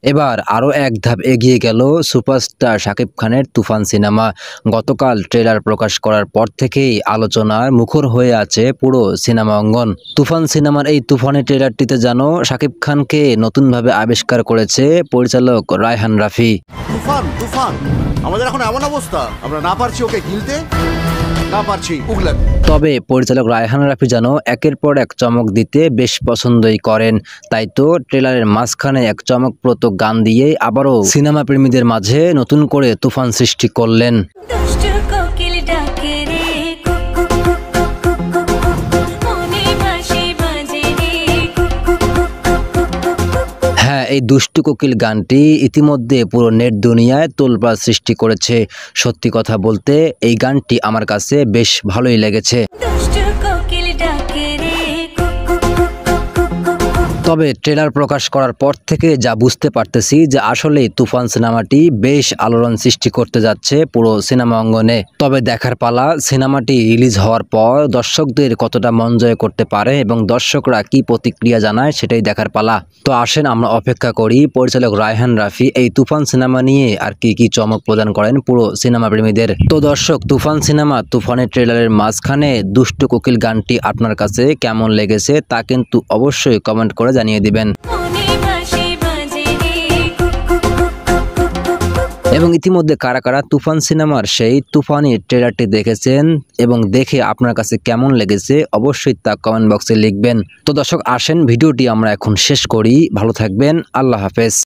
এবার আরও এক ধাপ এগিয়ে গেল সুপারস্টার শাকিব খানের তুফান সিনেমা। গতকাল ট্রেলার প্রকাশ করার পর থেকেই আলোচনার মুখর হয়ে আছে পুরো সিনেমা অঙ্গন। তুফান সিনেমার এই তুফানি ট্রেলারটিতে যেন শাকিব খানকে নতুনভাবে আবিষ্কার করেছে পরিচালক রায়হান রাফি। তুফান তুফান আমাদের এখন এমন অবস্থা, আমরা না পারছি ওকে গিলতে, না পারছি উগলাতে। তবে পরিচালক রায়হান রাফি যেন একের পর এক চমক দিতে বেশ পছন্দই করেন। তাই তো ট্রেলারের মাঝখানে এক চমকপ্রদ গান দিয়ে আবারও সিনেমা প্রেমীদের মাঝে নতুন করে তুফান সৃষ্টি করলেন। হ্যাঁ, এই দুষ্টু কোকিল গানটি ইতিমধ্যে পুরো নেট দুনিয়ায় তোলপাড় সৃষ্টি করেছে। সত্যি কথা বলতে এই গানটি আমার কাছে বেশ ভালোই লেগেছে। তবে ট্রেলার প্রকাশ করার পর থেকে যা বুঝতে পারতেছি যে আসলে তুফান সিনেমাটি বেশ আলোড়ন সৃষ্টি করতে যাচ্ছে পুরো সিনেমা অঙ্গনে। তবে দেখার পালা সিনেমাটি রিলিজ হওয়ার পর দর্শকদের কতটা মন জয় করতে পারে এবং দর্শকরা কি প্রতিক্রিয়া জানায় সেটাই দেখার পালা। তো আসেন আমরা অপেক্ষা করি পরিচালক রায়হান রাফি এই তুফান সিনেমা নিয়ে আর কি চমক প্রদান করেন পুরো সিনেমা প্রেমীদের। তো দর্শক, তুফান সিনেমা তুফানের ট্রেলারের মাঝখানে দুষ্টু কোকিল গানটি আপনার কাছে কেমন লেগেছে তা কিন্তু অবশ্যই কমেন্ট করে জানিয়ে দিবেন। এবং ইতিমধ্যে কারা কারা তুফান সিনেমার সেই তুফানি ট্রেলারটি দেখেছেন এবং দেখে আপনার কাছে কেমন লেগেছে অবশ্যই তা কমেন্ট বক্সে লিখবেন। তো দর্শক আসেন ভিডিওটি আমরা এখন শেষ করি। ভালো থাকবেন, আল্লাহ হাফেজ।